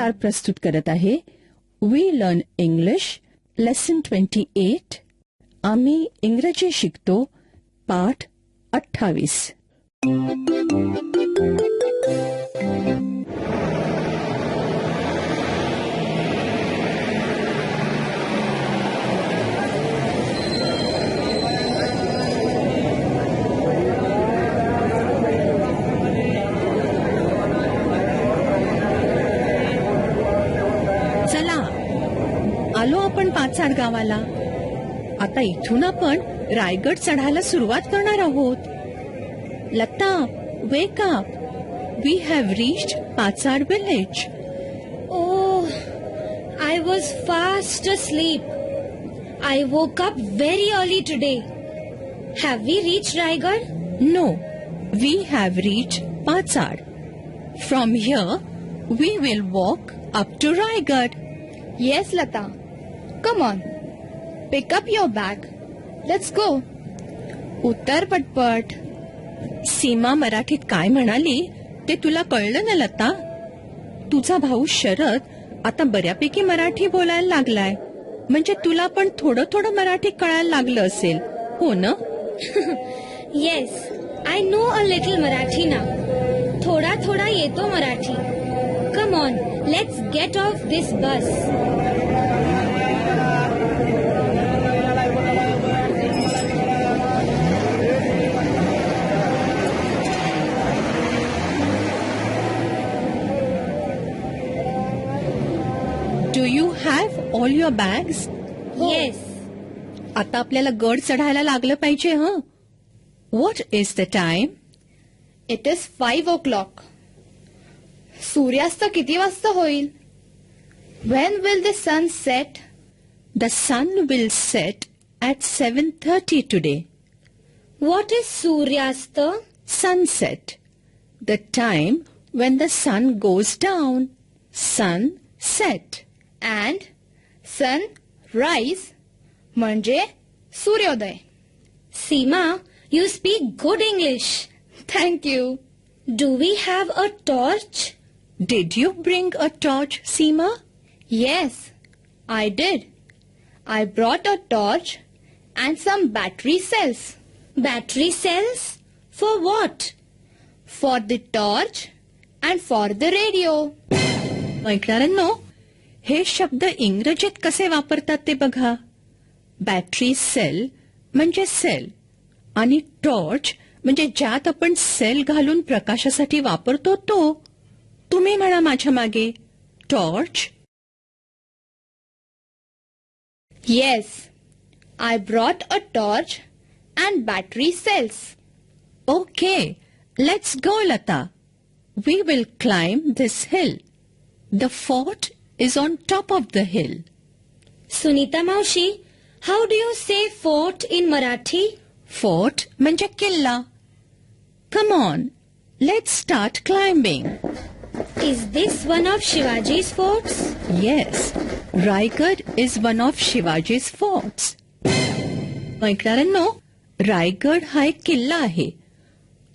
Star प्रस्तुत करत आहे वी लर्न इंग्लिश लेसन 28. आम्ही इंग्रजी शिकतो पाठ 28. चला आलो आपण पाचाड गावाला. आता इथून आपण रायगड चढायला सुरुवात करणार आहोत. Lata, wake up. We have reached Pachad village. Oh, I was fast asleep. I woke up very early today. Have we reached Raigad? No, we have reached Pachad. From here, we will walk up to Raigad. Yes, Lata. Come on. Pick up your bag. Let's go. उत्तर पटपट. सीमा मराठीत काय म्हणाली ते तुला कळलं ना लता? तुझा भाऊ शरद आता बऱ्यापैकी मराठी बोलायला लागलाय. म्हणजे तुला पण थोडं थोडं मराठी कळायला लागलं असेल, हो ना? Yes, I know a little Marathi now. थोडा थोडा येतो Marathi. Come on, let's get off this bus. Do you have all your bags? Yes. आता आपल्याला गड चढायला लागलं पाहिजे, हं? What is the time? It is 5 o'clock. सूर्यास्त किती वाजता होईल? When will the sun set? The sun will set at 7:30 today. What is Suryasta? Sunset. The time when the sun goes down. Sunset. And sunrise म्हणजे सूर्योदय. Seema, you speak good English. Thank you. Do we have a torch? Did you bring a torch, Seema? Yes, I did. I brought a torch and some battery cells. Battery cells? For what? For the torch and for the radio. ऐकणाऱ्यांनो, हे शब्द इंग्रजीत कसे वापरतात ते बघा. Battery sale म्हणजे sale आणि torch म्हणजे ज्यात आपण सेल घालून प्रकाशासाठी वापरतो तो. तुम्ही म्हणा माझ्या मागे, torch. Yes, I brought a torch and battery cells. Okay, let's go, Lata. We will climb this hill. The fort is on top of the hill. Sunita Maushi, how do you say fort in Marathi? Fort म्हणजे किल्ला. Come on, let's start climbing. Is this one of Shivaji's forts? Yes, Raigad is one of Shivaji's forts. ऐकणाऱ्यांनो, Raigad हा एक किल्ला आहे.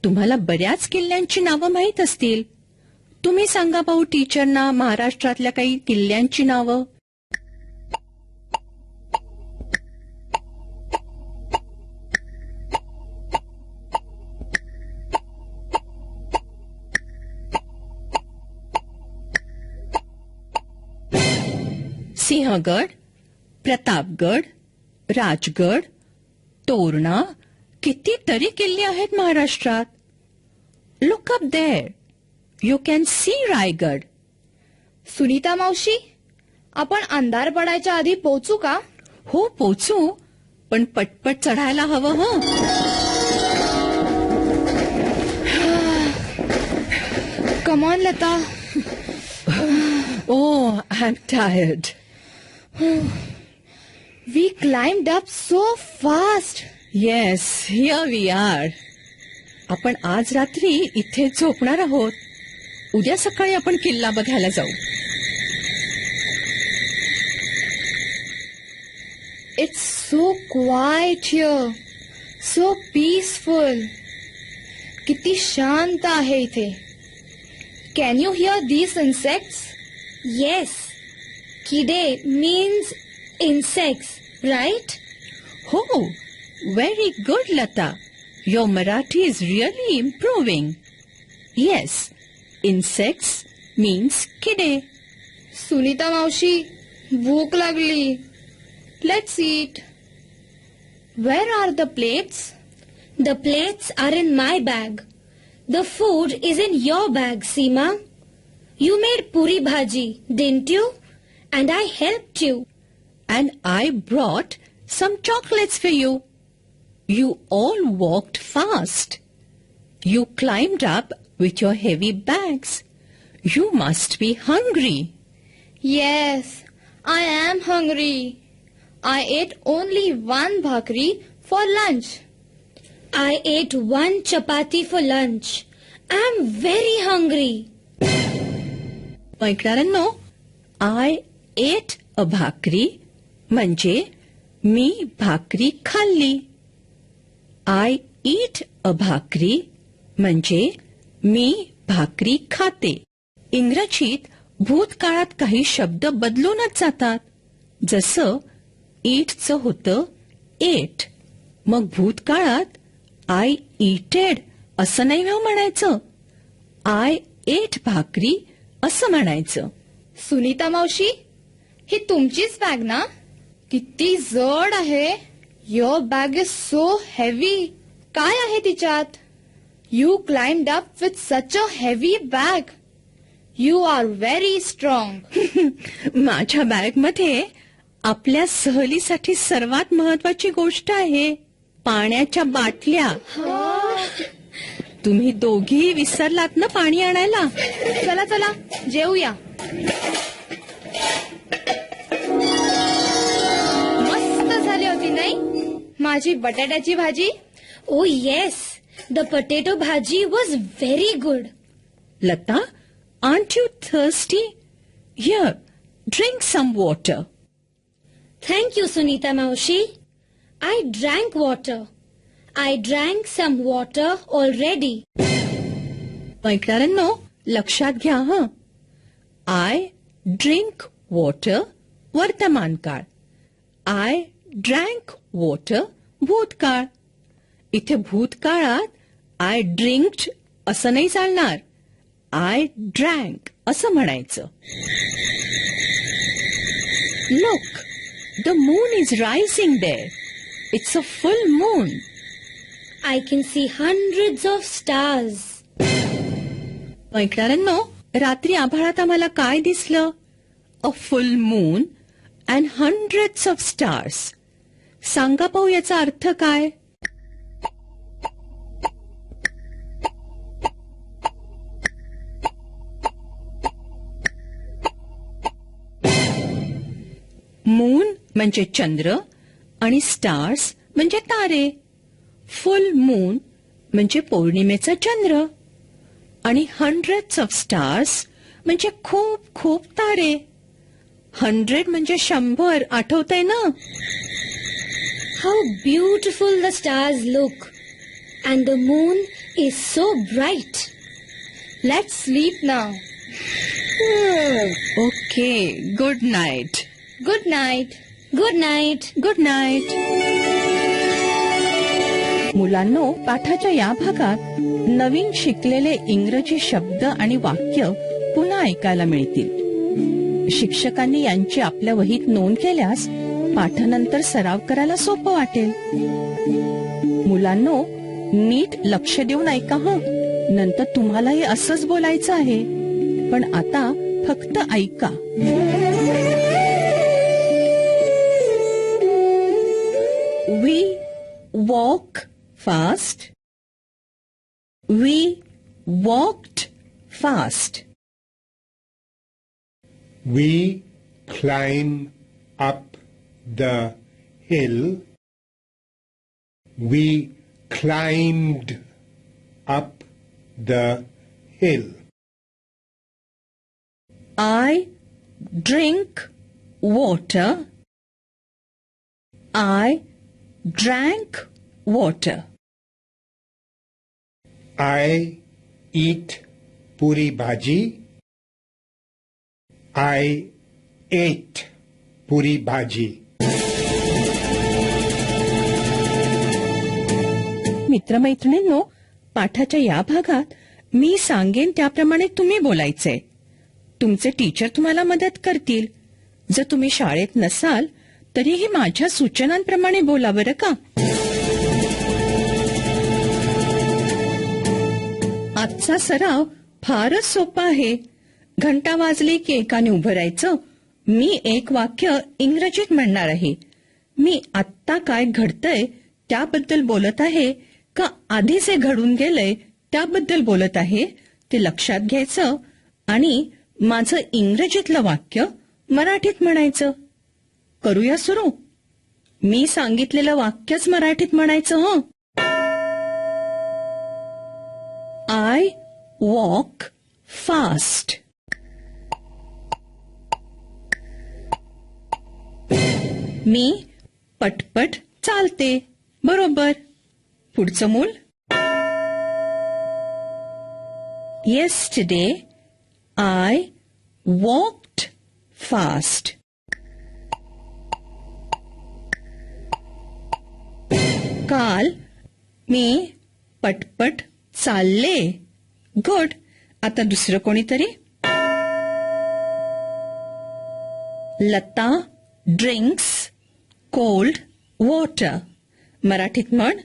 तुम्हाला बऱ्याच किल्ल्यांची नावं माहीत असतील. तुम्ही सांगा भाऊ टीचरना महाराष्ट्रातल्या काही किल्ल्यांची नावं. सिंहगड, प्रतापगड, राजगड, तोरणा, कितीतरी किल्ले आहेत महाराष्ट्रात. Look up there. You can see Raigad. Sunita मावशी, आपण अंधार पडायच्या आधी पोहोचू का? हो पोचू, पण पटपट चढायला हवं, हं. Come on, Lata. Oh, I'm tired. We climbed up so fast. Yes, here we are. आपण आज रात्री इथे झोपणार आहोत. उद्या सकाळी आपण किल्ला बघायला जाऊ. It's so quiet here. So peaceful. किती शांत आहे इथे. Can you hear these insects? Yes. Kide means insects, right? Oh, very good, Lata. Your Marathi is really improving. Yes, insects means kide. Sunita मावशी, भूक लागली. Let's eat. Where are the plates? The plates are in my bag. The food is in your bag, Seema. You made puri bhaji, didn't you? And I helped you. And I brought some chocolates for you. You all walked fast. You climbed up with your heavy bags. You must be hungry. Yes, I am hungry. I ate only one bhakri for lunch. I ate one chapati for lunch. I'm very hungry. ऐकणाऱ्यांनो, I ate a भाकरी म्हणजे मी भाकरी खाल्ली. I eat a भाकरी म्हणजे मी भाकरी खाते. इंग्रजीत भूतकाळात काही शब्द बदलूनच जातात. जसं ईटचं होतं एट. मग भूतकाळात आय ईटेड असं नाही म्हणायचं. आय एट भाकरी असं म्हणायचं. सुनीता मावशी, ही तुमचीच बॅग ना? किती जड आहे. Your bag is so heavy. काय आहे तिच्यात? You climbed up with such a heavy bag. You are very strong. माझ्या बॅगमध्ये आपल्या सहलीसाठी सर्वात महत्वाची गोष्ट आहे, पाण्याच्या बाटल्या. तुम्ही दोघी विसरलात ना पाणी आणायला. चला चला जेऊया. मस्त झाली होती नाही माझी बटाट्याची भाजी? Oh yes, the potato bhaji was very good. Lata, aren't you thirsty? Here, drink some water. Thank you, Sunita Maushi. I drank water. I drank some water already. ऐकणाऱ्यांनो, लक्षात घ्या हं. आय ड्रिंक वॉटर वर्तमान काळ. I drank water भूतकाळ. इथे भूतकाळात I ड्रिंक्ड असं नाही चालणार. आय ड्रँक असं म्हणायचं. Look, the moon is rising there. It's a full moon. I can see hundreds of stars. ऐकणाऱ्यांनो, रात्री आभाळात आम्हाला काय दिसलं? A full moon and hundreds of stars. सांगा पाहू याचा अर्थ काय? मून म्हणजे चंद्र आणि स्टार्स म्हणजे तारे. फुल मून म्हणजे पौर्णिमेचा चंद्र आणि हंड्रेड्स ऑफ स्टार्स म्हणजे खूप खूप तारे. 100 म्हणजे 100, आठवतंय ना? How beautiful the stars look. And the moon is so bright. Let's sleep now. Okay, good night. Good night. Good night. Good night. मुलांनो, पाठाच्या या भागात नवीन शिकलेले इंग्रजी शब्द आणि वाक्य पुन्हा ऐकायला मिळतील. शिक्षकांनी यांची आपल्या वहीत नोंद केल्यास पाठानंतर सराव करायला सोपं वाटेल. मुलांनो, नीट लक्ष देऊन ऐका हं. नंतर तुम्हालाही असंच बोलायचं आहे. पण आता फक्त ऐका. We walk fast. We walked fast. We climb up the hill. We climbed up the hill. I drink water. I drank water. I eat puri bhaji. I ate puri bhaji. मित्रमैत्रिणींनो, पाठाच्या या भागात मी सांगेन त्याप्रमाणे तुम्ही बोलायचंय. तुमचे टीचर तुम्हाला मदत करतील. जर तुम्ही शाळेत नसाल तरीही माझ्या सूचनांप्रमाणे बोला बरं का. आजचा सराव फारच सोपा आहे. घंटा वाजली की एकाने उभं राहायचं. मी एक वाक्य इंग्रजीत म्हणणार आहे. मी आत्ता काय घडतंय त्याबद्दल बोलत आहे का आधी जे घडून गेलंय त्याबद्दल बोलत आहे ते लक्षात घ्यायचं आणि माझं इंग्रजीतलं वाक्य मराठीत म्हणायचं. करूया सुरू. मी सांगितलेलं वाक्यच मराठीत म्हणायचं. हं. I walk fast. मी पटपट चालते. बरोबर. पुढचं मूल. Yesterday I walked fast. काल मी पटपट चालले. गुड. आता दुसरं कोणीतरी. Lata drinks cold water. मराठीत म्हण.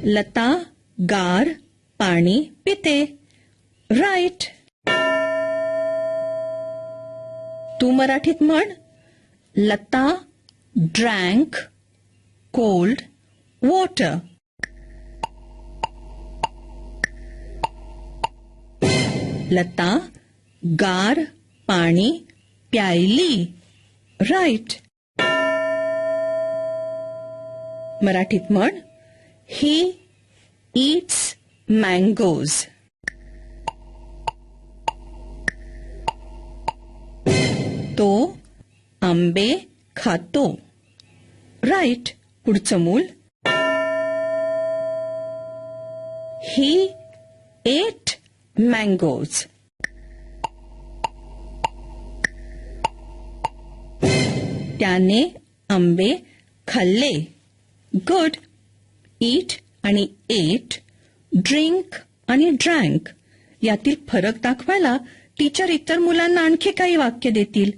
लता गार पाणी पिते. राईट. तू मराठीत म्हण. Lata drank cold water. Lata गार पाणी प्यायली. राईट. मराठीत म्हण. ही eats mangoes. तो आंबे खातो. राईट. पुढचं मूल. He ate mangoes. त्याने आंबे खाल्ले. गुड. ईट आणि एट, ड्रिंक आणि ड्रँक यातील फरक दाखवायला टीचर इतर मुलांना आणखी काही वाक्य देतील.